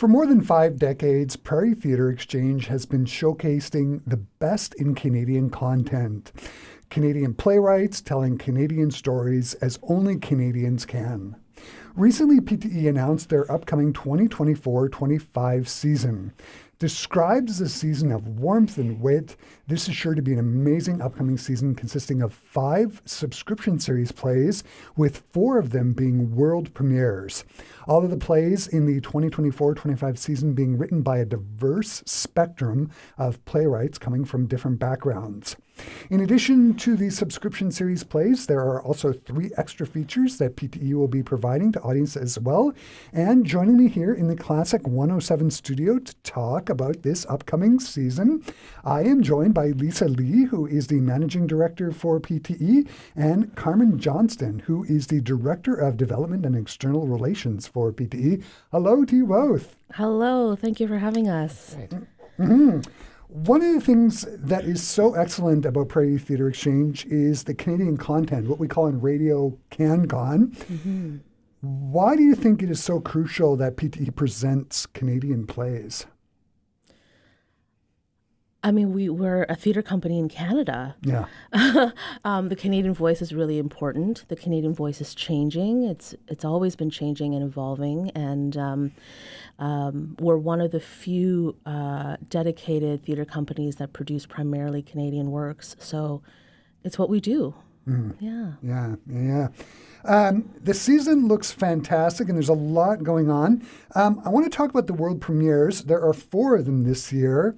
For more than 5 decades, Prairie Theatre Exchange has been showcasing the best in Canadian content. Canadian playwrights telling Canadian stories as only Canadians can. Recently, PTE announced their upcoming 2024-25 season. Described as a season of warmth and wit, this is sure to be an amazing upcoming season consisting of 5 subscription series plays, with 4 of them being world premieres. All of the plays in the 2024-25 season being written by a diverse spectrum of playwrights coming from different backgrounds. In addition to the subscription series plays, there are also 3 extra features that PTE will be providing to audiences as well. And joining me here in the Classic 107 studio to talk about this upcoming season, I am joined by Lisa Lee, who is the Managing Director for PTE, and Carman Johnston, who is the Director of Development and External Relations for PTE. Hello to you both. Hello, thank you for having us. Mm-hmm. One of the things that is so excellent about Prairie Theatre Exchange is the Canadian content, what we call in radio CanCon. Mm-hmm. Why do you think it is so crucial that PTE presents Canadian plays? I mean, we're a theatre company in Canada. Yeah. The Canadian voice is really important. The Canadian voice is changing. It's always been changing and evolving, and we're one of the few dedicated theatre companies that produce primarily Canadian works. So it's what we do. Mm. Yeah. The season looks fantastic, and there's a lot going on. I want to talk about the world premieres. There are 4 of them this year.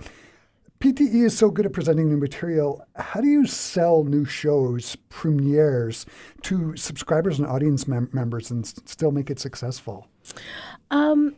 PTE is so good at presenting new material. How do you sell new shows, premieres, to subscribers and audience members and still make it successful? The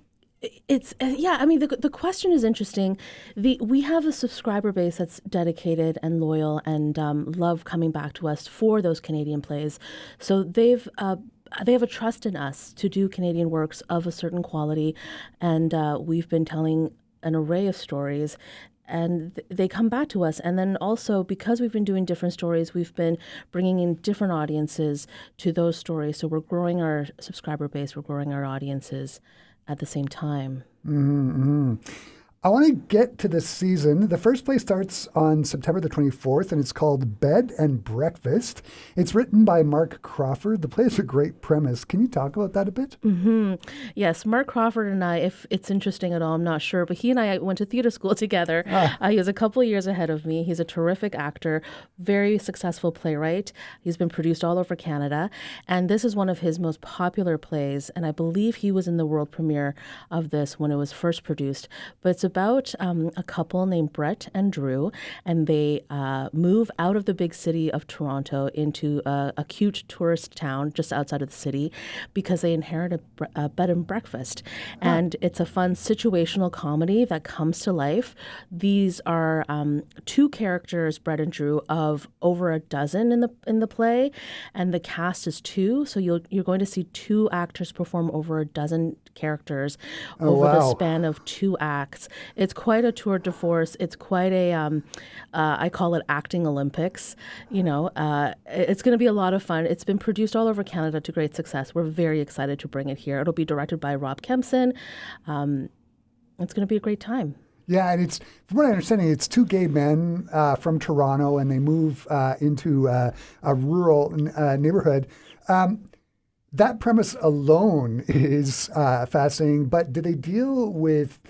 question is interesting. We have a subscriber base that's dedicated and loyal and love coming back to us for those Canadian plays. So they have a trust in us to do Canadian works of a certain quality, and we've been telling an array of stories. And they come back to us. And then also, because we've been doing different stories, we've been bringing in different audiences to those stories. So we're growing our subscriber base, we're growing our audiences at the same time. Mm-hmm. I want to get to this season. The first play starts on September the 24th, and it's called Bed and Breakfast. It's written by Mark Crawford. The play has a great premise. Can you talk about that a bit? Mm-hmm. Yes, Mark Crawford and I, if it's interesting at all, I'm not sure, but he and I went to theater school together. He was a couple of years ahead of me. He's a terrific actor, very successful playwright. He's been produced all over Canada, and this is one of his most popular plays, and I believe he was in the world premiere of this when it was first produced. But it's about a couple named Brett and Drew, and they move out of the big city of Toronto into a cute tourist town just outside of the city because they inherit a bed and breakfast. And it's a fun situational comedy that comes to life. These are 2 characters, Brett and Drew, of over a dozen in the play, and the cast is 2. So you're going to see 2 actors perform over a dozen characters over the span of 2 acts. It's quite a tour de force. It's quite a, I call it acting Olympics. It's going to be a lot of fun. It's been produced all over Canada to great success. We're very excited to bring it here. It'll be directed by Rob Kempson. It's going to be a great time. Yeah, and it's, from what I understand, it's 2 gay men from Toronto, and they move into a rural neighborhood. That premise alone is fascinating, but do they deal with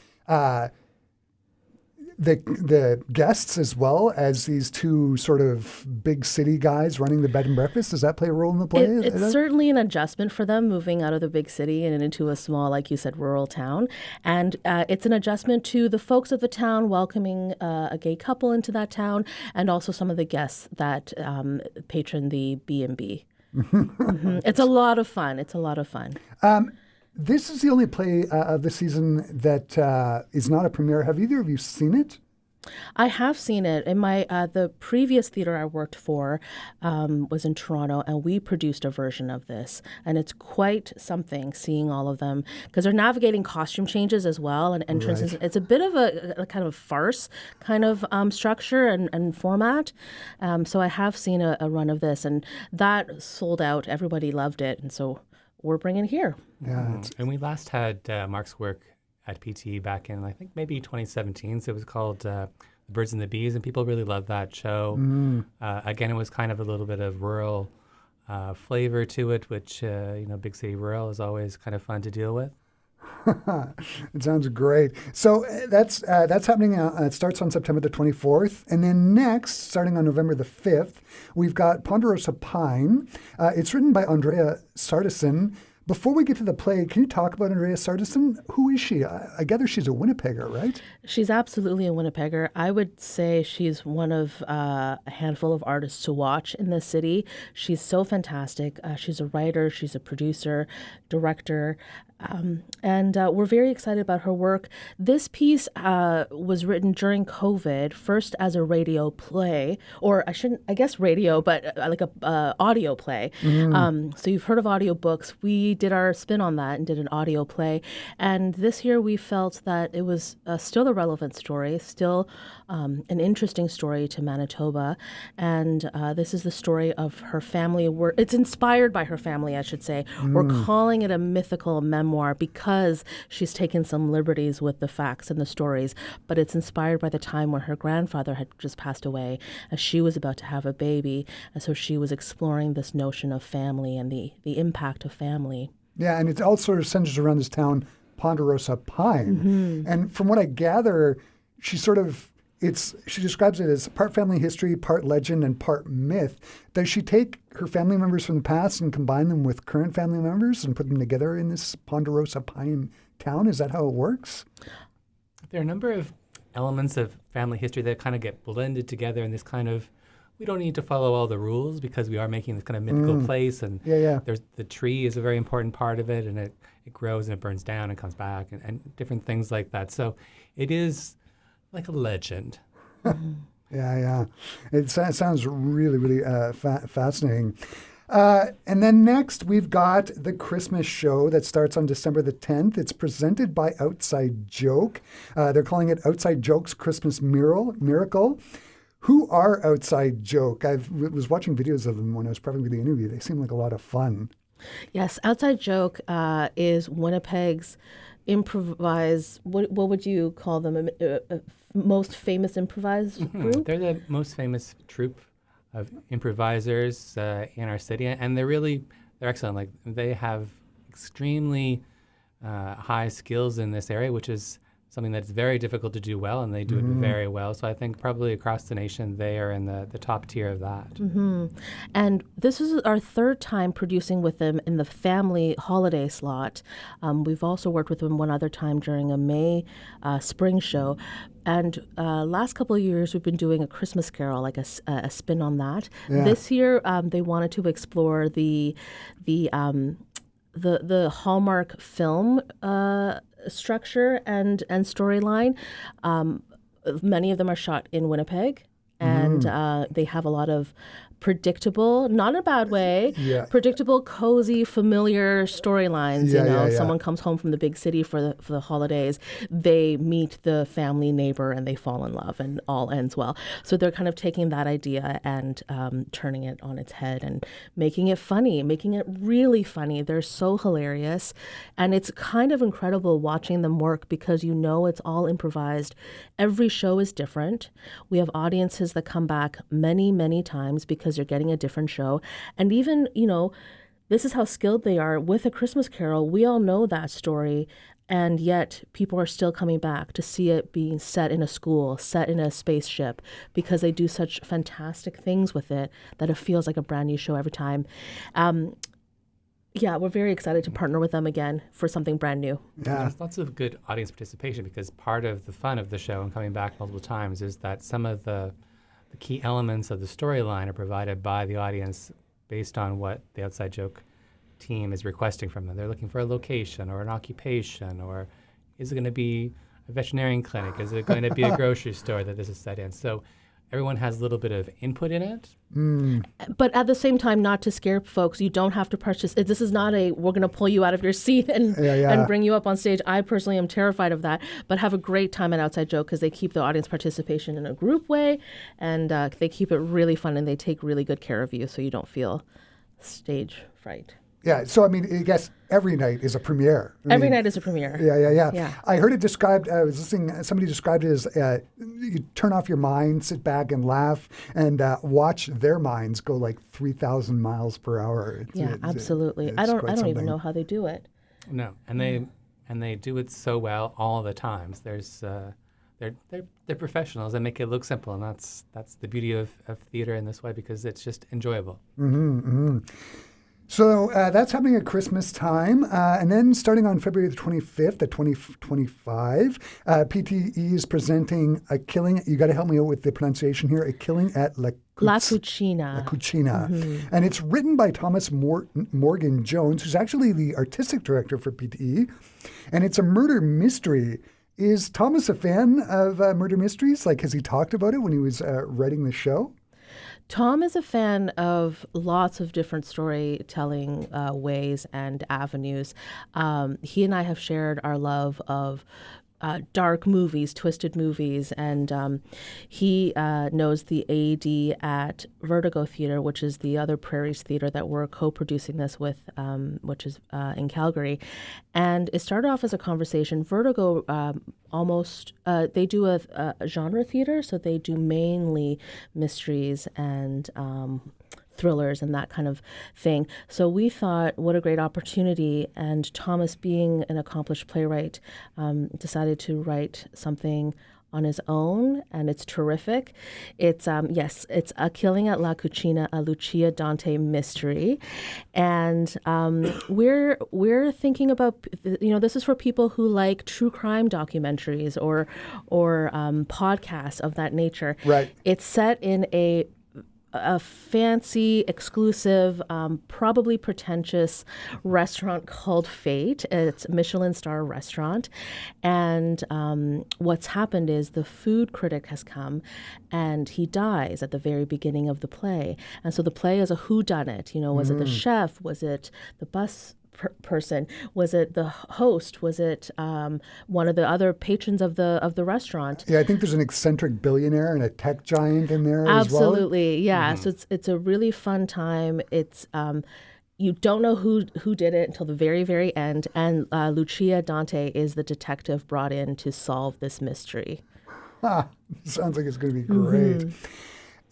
the guests as well as these 2 sort of big city guys running the bed and breakfast? Does that play a role in the play? It's certainly an adjustment for them moving out of the big city and into a small, like you said, rural town. And it's an adjustment to the folks of the town welcoming a gay couple into that town, and also some of the guests that patron the B&B. Mm-hmm. It's a lot of fun. This is the only play of the season that is not a premiere. Have either of you seen it? I have seen it. In my the previous theater I worked for was in Toronto, and we produced a version of this. And it's quite something seeing all of them, because they're navigating costume changes as well and entrances. Right. It's a bit of a kind of farce kind of structure and format. So I have seen a run of this, and that sold out. Everybody loved it, and so we're bringing it here. Yeah, and we last had Mark's work at PTE back in, I think, maybe 2017. So it was called The Birds and the Bees, and people really loved that show. Again, it was kind of a little bit of rural flavor to it, which, big city rural is always kind of fun to deal with. It sounds great. So that's happening. It starts on September the 24th. And then next, starting on November the 5th, we've got Ponderosa Pine. It's written by Andrea Sardison. Before we get to the play, can you talk about Andrea Sardison? Who is she? I gather she's a Winnipegger, right? She's absolutely a Winnipegger. I would say she's one of a handful of artists to watch in this city. She's so fantastic. She's a writer, she's a producer, director, and we're very excited about her work. This piece was written during COVID, first as a radio play, or I guess radio, but like a audio play. So you've heard of audiobooks. We did our spin on that and did an audio play. And this year we felt that it was still a relevant story, still an interesting story to Manitoba. And this is the story of her family. It's inspired by her family, I should say. We're calling it a mythical memoir because she's taken some liberties with the facts and the stories, but it's inspired by the time when her grandfather had just passed away as she was about to have a baby. And so she was exploring this notion of family and the impact of family. Yeah, and it all sort of centers around this town, Ponderosa Pine. And from what I gather, she describes it as part family history, part legend, and part myth. Does she take her family members from the past and combine them with current family members and put them together in this Ponderosa Pine town? Is that how it works? There are a number of elements of family history that kind of get blended together in this kind of, we don't need to follow all the rules because we are making this kind of mythical place. And there's the tree is a very important part of it, and it grows and it burns down and comes back and different things like that. So it is like a legend. Yeah. It sounds really, really fascinating. And then next, we've got the Christmas show that starts on December the 10th. It's presented by Outside Joke. They're calling it Outside Joke's Christmas Miracle. Who are Outside Joke? I was watching videos of them when I was prepping for the interview. They seem like a lot of fun. Yes, Outside Joke is Winnipeg's improvised, what would you call them, most famous improvised group? They're the most famous troupe of improvisers in our city, and they're excellent. Like, they have extremely high skills in this area, which is something that's very difficult to do well, and they do it very well. So I think probably across the nation, they are in the top tier of that. And this is our third time producing with them in the family holiday slot. We've also worked with them one other time during a May spring show. And last couple of years, we've been doing a Christmas Carol, like a spin on that. Yeah. This year, they wanted to explore the Hallmark film structure and storyline. Many of them are shot in Winnipeg, and they have a lot of predictable, not in a bad way, predictable, cozy, familiar storylines. Someone comes home from the big city for the holidays, they meet the family neighbor and they fall in love and all ends well. So they're kind of taking that idea and turning it on its head and making it funny, making it really funny. They're so hilarious, and it's kind of incredible watching them work because it's all improvised. Every show is different. We have audiences that come back many, many times because you're getting a different show. And even, this is how skilled they are with A Christmas Carol. We all know that story, and yet people are still coming back to see it being set in a school, set in a spaceship, because they do such fantastic things with it that it feels like a brand new show every time. We're very excited to partner with them again for something brand new. Yeah. There's lots of good audience participation because part of the fun of the show and coming back multiple times is that some of the key elements of the storyline are provided by the audience based on what the Outside Joke team is requesting from them. They're looking for a location or an occupation, or is it going to be a veterinarian clinic? Is it going to be a grocery store that this is set in? So everyone has a little bit of input in it. But at the same time, not to scare folks, you don't have to purchase. This is not we're going to pull you out of your seat and bring you up on stage. I personally am terrified of that, but have a great time at Outside Joke because they keep the audience participation in a group way, and they keep it really fun, and they take really good care of you so you don't feel stage fright. Yeah. So, I mean, I guess every night is a premiere. Every night is a premiere. Yeah. I heard it described, I was listening, somebody described it as you turn off your mind, sit back and laugh, and watch their minds go like 3,000 miles per hour. Absolutely. I don't even know how they do it. No, and they do it so well all the times. They're professionals. They make it look simple, and that's the beauty of theater in this way, because it's just enjoyable. So that's happening at Christmas time. And then starting on February the 25th at 2025, PTE is presenting A Killing. You got to help me out with the pronunciation here. A Killing at La Cucina. La Cucina. And it's written by Thomas Morgan Jones, who's actually the artistic director for PTE. And it's a murder mystery. Is Thomas a fan of murder mysteries? Like, has he talked about it when he was writing the show? Tom is a fan of lots of different storytelling ways and avenues. He and I have shared our love of dark movies, twisted movies, and he knows the AD at Vertigo Theatre, which is the other Prairie's theater that we're co-producing this with, which is in Calgary. And it started off as a conversation. Vertigo they do a genre theater, so they do mainly mysteries and thrillers and that kind of thing. So we thought, what a great opportunity. And Thomas, being an accomplished playwright, decided to write something on his own, and it's terrific. It's it's A Killing at La Cucina, a Lucia Dante mystery, and we're thinking about, this is for people who like true crime documentaries or podcasts of that nature. Right. It's set in a fancy, exclusive, probably pretentious restaurant called Fate. It's a Michelin star restaurant. And what's happened is the food critic has come and he dies at the very beginning of the play. And so the play is a whodunit. Was it the chef? Was it the bus person? Was it the host? Was it one of the other patrons of the restaurant? Yeah, I think there's an eccentric billionaire and a tech giant in there as well. Absolutely, yeah. So it's a really fun time. It's you don't know who did it until the very, very end, and Lucia Dante is the detective brought in to solve this mystery. Sounds like it's going to be great.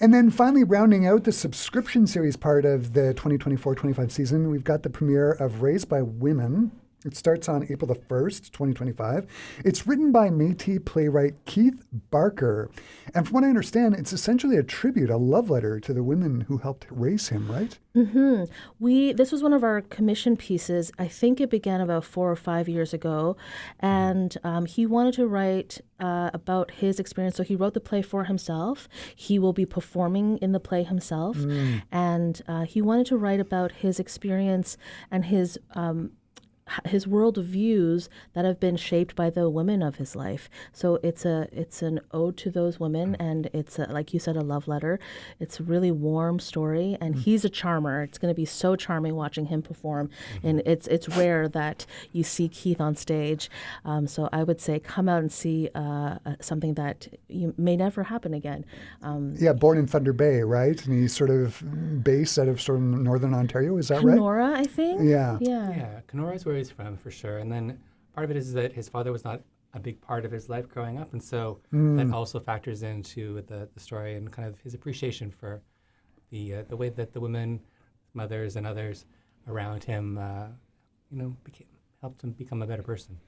And then finally, rounding out the subscription series part of the 2024-25 season, we've got the premiere of Raised by Women. It starts on April the 1st, 2025. It's written by Métis playwright Keith Barker. And from what I understand, it's essentially a tribute, a love letter to the women who helped raise him, right? This was one of our commission pieces. I think it began about 4 or 5 years ago. And he wanted to write about his experience. So he wrote the play for himself. He will be performing in the play himself. And he wanted to write about his experience and his world views that have been shaped by the women of his life. So it's an ode to those women, and it's like you said, a love letter. It's a really warm story, and he's a charmer. It's going to be so charming watching him perform, and it's rare that you see Keith on stage. So I would say come out and see something that may never happen again. Born in Thunder Bay, right? And he's sort of based out of sort of northern Ontario. Is that right? Kenora, I think. Yeah. Kenora is where he's from, for sure. And then part of it is that his father was not a big part of his life growing up, and so that also factors into the story and kind of his appreciation for the way that the women, mothers, and others around him, helped him become a better person.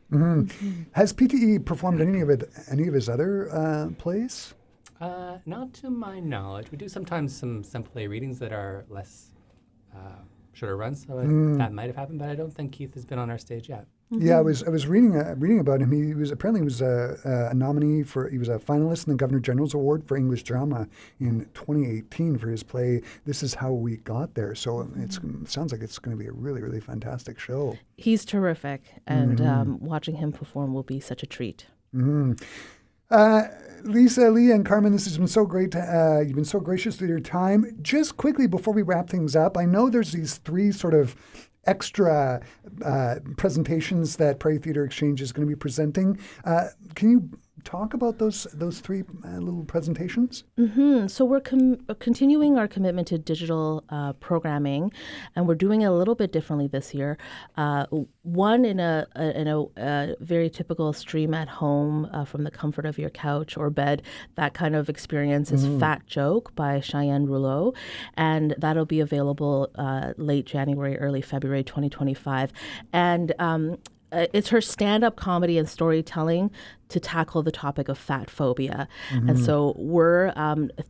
Has PTE performed any of his other plays? Not to my knowledge. We do sometimes some play readings that are less shorter runs, so that might have happened, but I don't think Keith has been on our stage yet. Yeah, I was reading about him. He was a nominee he was a finalist in the Governor General's Award for English Drama in 2018 for his play This Is How We Got There. So it sounds like it's going to be a really, really fantastic show. He's terrific, and watching him perform will be such a treat. Lisa, Leah, and Carman, this has been so great. You've been so gracious with your time. Just quickly, before we wrap things up, I know there's these 3 sort of extra presentations that Prairie Theatre Exchange is going to be presenting. Can you talk about those three little presentations? So we're continuing our commitment to digital programming, and we're doing it a little bit differently this year. One in a very typical stream at home from the comfort of your couch or bed. That kind of experience is Fat Joke by Cheyenne Rouleau, and that'll be available late January, early February 2025. And it's her stand-up comedy and storytelling to tackle the topic of fat phobia. And so we're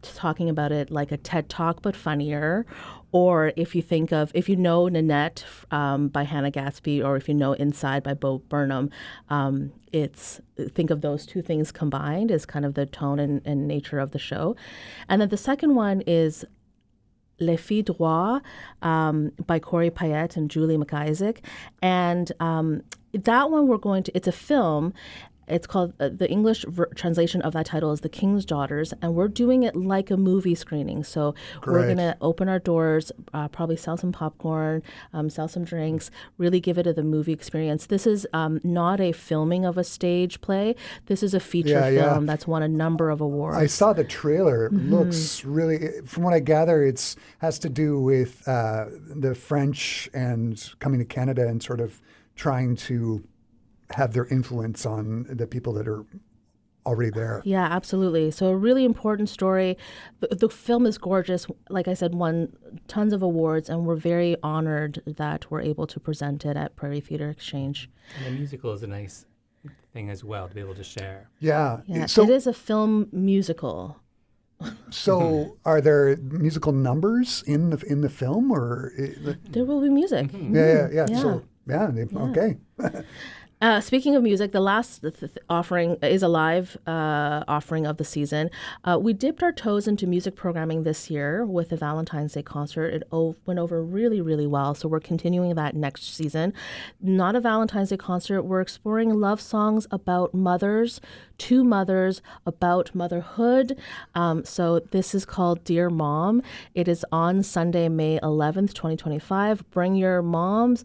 talking about it like a TED Talk, but funnier. Or if you know Nanette by Hannah Gatsby, or if you know Inside by Bo Burnham, think of those two things combined as kind of the tone and nature of the show. And then the second one is Les Filles Droit by Corey Payette and Julie McIsaac. And that one it's a film. It's called, the English translation of that title is The King's Daughters, and we're doing it like a movie screening. So we're going to open our doors, probably sell some popcorn, sell some drinks, really give it the movie experience. This is not a filming of a stage play. This is a feature film that's won a number of awards. I saw the trailer. It looks really, from what I gather, it has to do with the French and coming to Canada and sort of trying to have their influence on the people that are already there. Yeah, absolutely. So a really important story. The film is gorgeous. Like I said, won tons of awards, and we're very honored that we're able to present it at Prairie Theatre Exchange. And the musical is a nice thing as well to be able to share. Yeah. So it is a film musical. So are there musical numbers in the film, or? There will be music. Yeah. So, okay. Speaking of music, the last offering is a live offering of the season. We dipped our toes into music programming this year with the Valentine's Day concert. It went over really, really well, so we're continuing that next season. Not a Valentine's Day concert. We're exploring love songs about mothers, to mothers, about motherhood. So this is called Dear Mom. It is on Sunday, May 11th, 2025. Bring your moms,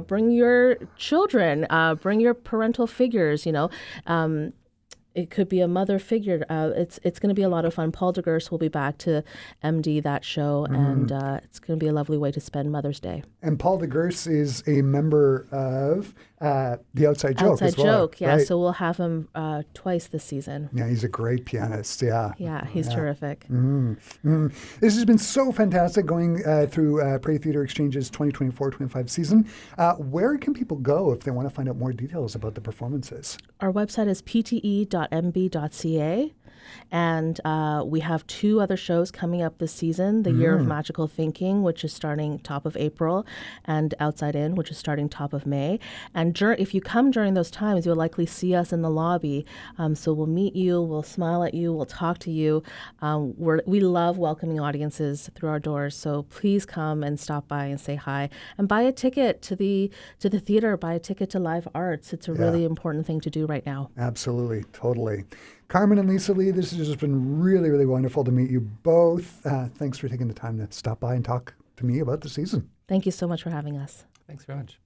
bring your children, bring your parental figures, It could be a mother figure. It's going to be a lot of fun. Paul DeGurse will be back to MD that show, and it's going to be a lovely way to spend Mother's Day. And Paul DeGurse is a member of the Outside Joke as well. Joke, yeah. Right? So we'll have him twice this season. Yeah, he's a great pianist, yeah. Yeah, he's terrific. This has been so fantastic going through Prairie Theatre Exchange's 2024-25 season. Where can people go if they want to find out more details about the performances? Our website is pte.mb.ca. And we have 2 other shows coming up this season, The Year of Magical Thinking, which is starting top of April, and Outside In, which is starting top of May. And if you come during those times, you'll likely see us in the lobby. So we'll meet you, we'll smile at you, we'll talk to you. We love welcoming audiences through our doors, so please come and stop by and say hi. And buy a ticket to the theater, buy a ticket to live arts. It's a really important thing to do right now. Absolutely, totally. Carman and Lisa Lee, this has just been really, really wonderful to meet you both. Thanks for taking the time to stop by and talk to me about the season. Thank you so much for having us. Thanks very much.